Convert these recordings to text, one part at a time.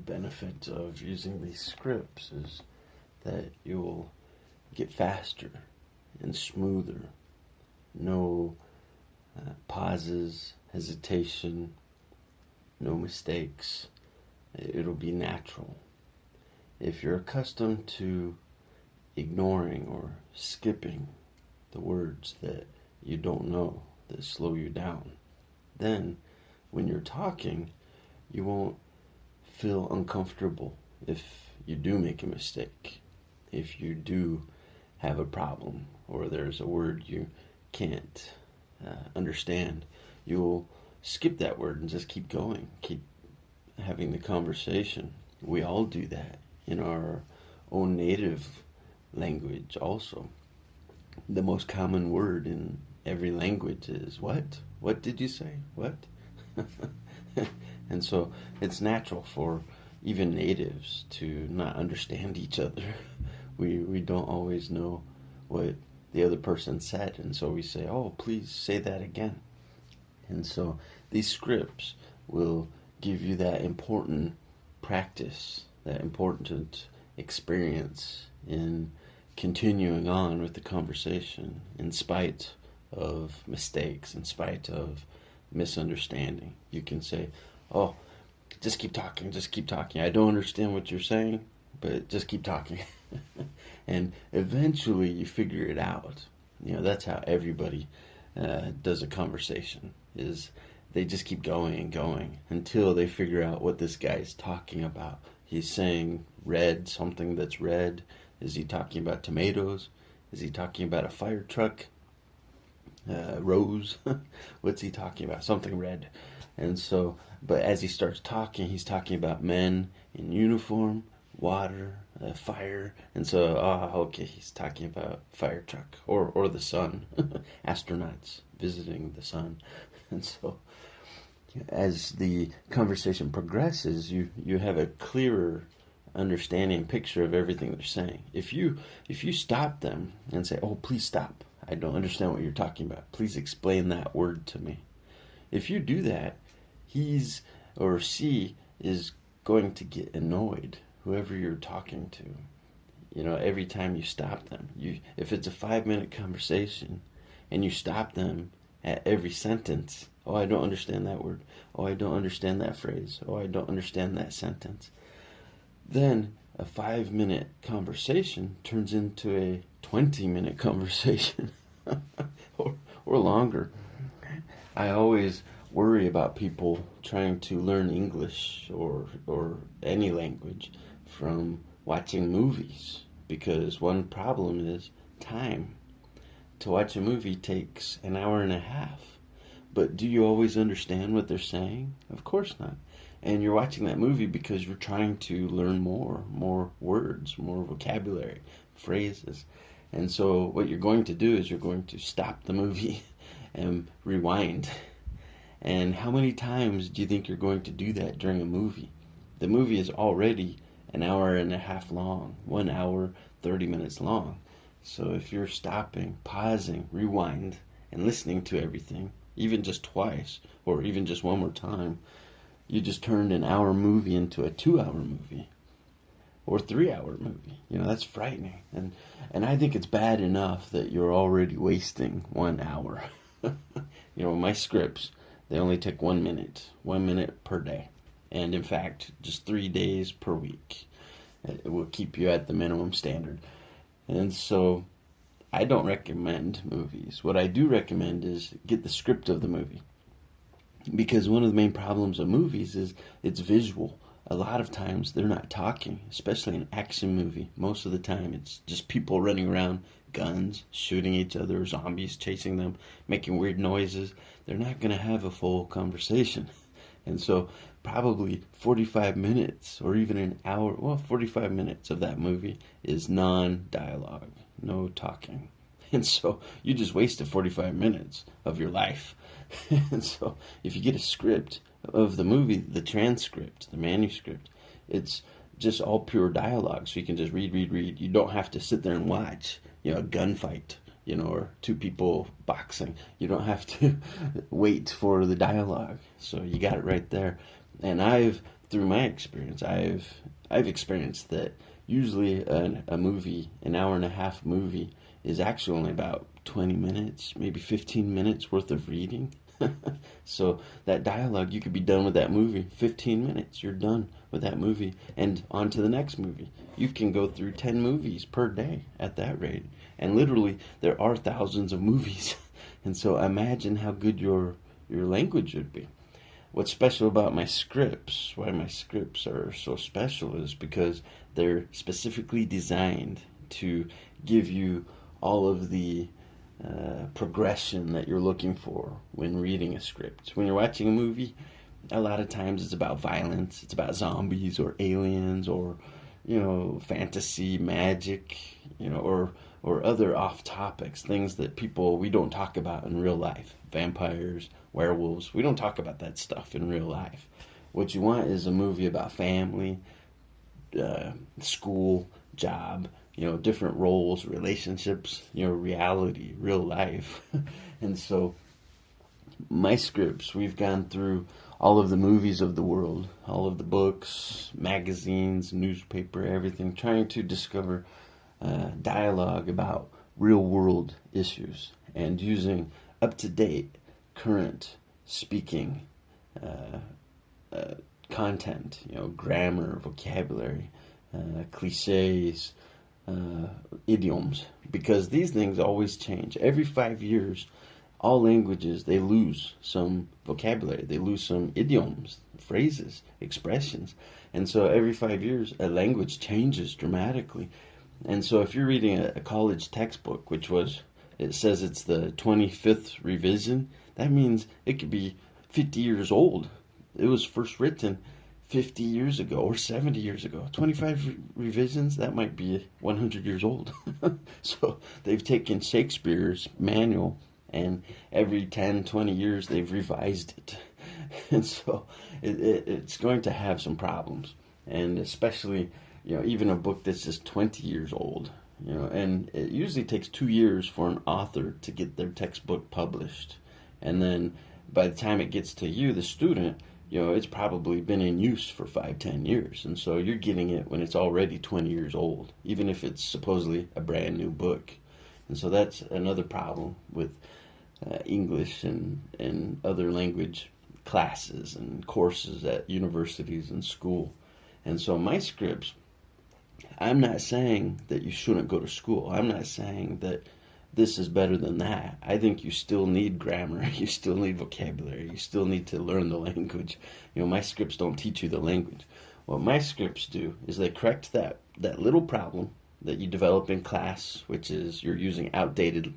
benefit of using these scripts is that you'll get faster and smoother. No pauses, hesitation, no mistakes. It'll be natural. If you're accustomed to ignoring or skipping the words that you don't know, that slow you down, then when you're talking, you won't feel uncomfortable if you do make a mistake, if you do have a problem, or there's a word you can't understand. You'll skip that word and just keep going, keep having the conversation. We all do that in our own native language also. The most common word in every language is what? What did you say? What? And so it's natural for even natives to not understand each other. We don't always know what the other person said, and so we say, oh, please say that again. And so these scripts will give you that important practice, that important experience in continuing on with the conversation in spite of mistakes, in spite of misunderstanding. You can say, oh, just keep talking, just keep talking. I don't understand what you're saying, but just keep talking. And eventually you figure it out. That's how everybody does a conversation, is they just keep going and going until they figure out what this guy is talking about. He's saying red, something that's red. Is he talking about tomatoes? Is he talking about a fire truck? Rose? What's he talking about? Something red. And so, but as he starts talking, he's talking about men in uniform, water, fire. And so, okay, he's talking about fire truck or the sun. Astronauts visiting the sun. And so, as the conversation progresses, you have a clearer understanding, picture of everything they're saying. If you stop them and say, oh, please stop, I don't understand what you're talking about, please explain that word to me. If you do that, he's or she is going to get annoyed, whoever you're talking to. Every time you stop them, if it's a 5-minute conversation and you stop them at every sentence, oh, I don't understand that word, oh, I don't understand that phrase, oh, I don't understand that sentence, then a 5-minute conversation turns into a 20-minute conversation or longer. I always worry about people trying to learn English or any language from watching movies, because one problem is time. To watch a movie takes an hour and a half. But do you always understand what they're saying? Of course not. And you're watching that movie because you're trying to learn more words, more vocabulary, phrases. And so what you're going to do is you're going to stop the movie and rewind. And how many times do you think you're going to do that during a movie? The movie is already an hour and a half long, 1 hour, 30 minutes long. So if you're stopping, pausing, rewind, and listening to everything, even just twice, or even just one more time, you just turned an hour movie into a 2-hour movie, or 3-hour movie. That's frightening. And I think it's bad enough that you're already wasting 1 hour. My scripts, they only take 1 minute, 1 minute per day. And in fact, just 3 days per week. It will keep you at the minimum standard. And so I don't recommend movies. What I do recommend is get the script of the movie. Because one of the main problems of movies is it's visual. A lot of times they're not talking, especially an action movie. Most of the time it's just people running around, guns, shooting each other, zombies chasing them, making weird noises. They're not going to have a full conversation. And so probably 45 minutes or even an hour, 45 minutes of that movie is non-dialogue, no talking. And so you just wasted 45 minutes of your life. And so if you get a script of the movie, the transcript, the manuscript, it's just all pure dialogue. So you can just read. You don't have to sit there and watch, a gunfight, or two people boxing. You don't have to wait for the dialogue. So you got it right there. And I've through my experience, I've experienced that usually a movie, an hour and a half movie, is actually only about 20 minutes, maybe 15 minutes worth of reading. So that dialogue, you could be done with that movie 15 minutes. You're done with that movie and on to the next movie. You can go through 10 movies per day at that rate. And literally, there are thousands of movies. And so imagine how good your language would be. What's special about my scripts, why my scripts are so special, is because they're specifically designed to give you all of the progression that you're looking for when reading a script. When you're watching a movie, a lot of times it's about violence, it's about zombies or aliens or, fantasy, magic, or other off topics, things that we don't talk about in real life. Vampires, werewolves, we don't talk about that stuff in real life. What you want is a movie about family, school, job, different roles, relationships, reality, real life. And so my scripts, we've gone through all of the movies of the world, all of the books, magazines, newspaper, everything, trying to discover dialogue about real world issues and using up-to-date, current speaking content, grammar, vocabulary, cliches, idioms, because these things always change. Every 5 years, all languages, they lose some vocabulary, they lose some idioms, phrases, expressions. And so every 5 years, a language changes dramatically. And so if you're reading a college textbook, it says it's the 25th revision, that means it could be 50 years old. It was first written 50 years ago or 70 years ago. 25 revisions, that might be 100 years old. So they've taken Shakespeare's manual and every 10, 20 years they've revised it. And so it's going to have some problems. And especially, even a book that's just 20 years old, and it usually takes 2 years for an author to get their textbook published. And then by the time it gets to you, the student, it's probably been in use for 5, 10 years. And so you're getting it when it's already 20 years old, even if it's supposedly a brand new book. And so that's another problem with English and other language classes and courses at universities and school. And so my scripts, I'm not saying that you shouldn't go to school. I'm not saying that this is better than that. I think you still need grammar. You still need vocabulary. You still need to learn the language. My scripts don't teach you the language. What my scripts do is they correct that little problem that you develop in class, which is you're using outdated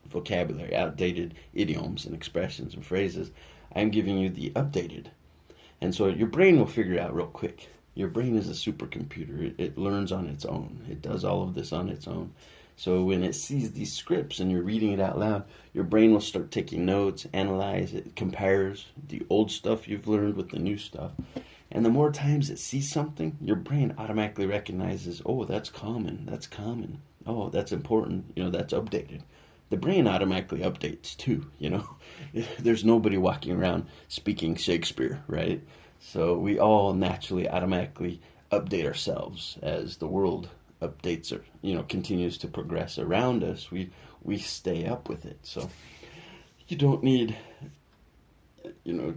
vocabulary, outdated idioms and expressions and phrases. I'm giving you the updated. And so your brain will figure it out real quick. Your brain is a supercomputer. It learns on its own. It does all of this on its own. So when it sees these scripts and you're reading it out loud, your brain will start taking notes, analyze it, compares the old stuff you've learned with the new stuff. And the more times it sees something, your brain automatically recognizes, oh, that's common, that's common. Oh, that's important, that's updated. The brain automatically updates too, There's nobody walking around speaking Shakespeare, right? So we all naturally, automatically update ourselves as the world updates or continues to progress around us. We stay up with it. So you don't need you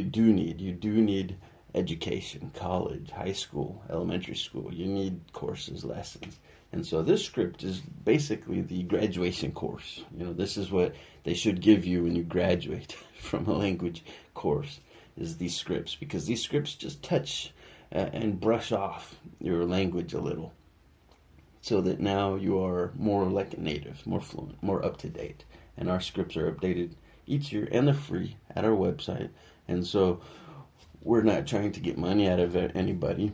do need education, college, high school, elementary school. You need courses, lessons. And so this script is basically the graduation course. This is what they should give you when you graduate from a language course, is these scripts, because these scripts just touch and brush off your language a little, so that now you are more like a native, more fluent, more up to date. And our scripts are updated each year, and they're free at our website. And so we're not trying to get money out of anybody.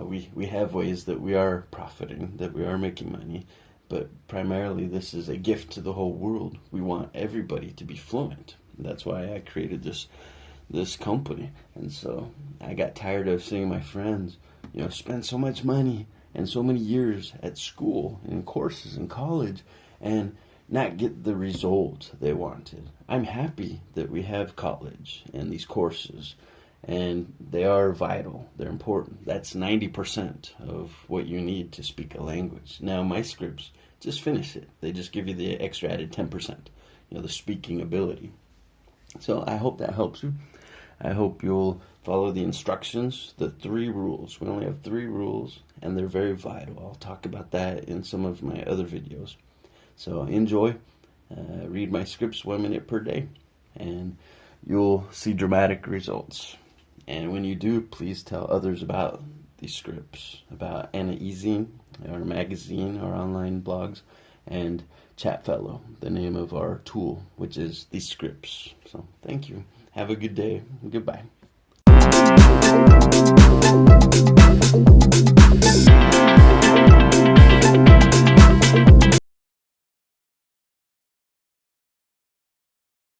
We have ways that we are profiting, that we are making money, but primarily this is a gift to the whole world. We want everybody to be fluent. That's why I created this company. And so I got tired of seeing my friends, spend so much money and so many years at school and courses in college and not get the results they wanted. I'm happy that we have college and these courses and they are vital. They're important. That's 90% of what you need to speak a language. Now, my scripts just finish it. They just give you the extra added 10%, the speaking ability. So I hope that helps you. I hope you'll follow the instructions, the 3 rules. We only have 3 rules, and they're very vital. I'll talk about that in some of my other videos. So enjoy. Read my scripts 1 minute per day, and you'll see dramatic results. And when you do, please tell others about these scripts, about Anna Ezine, our magazine, our online blogs, and ChatFellow, the name of our tool, which is these scripts. So thank you. Have a good day. Goodbye.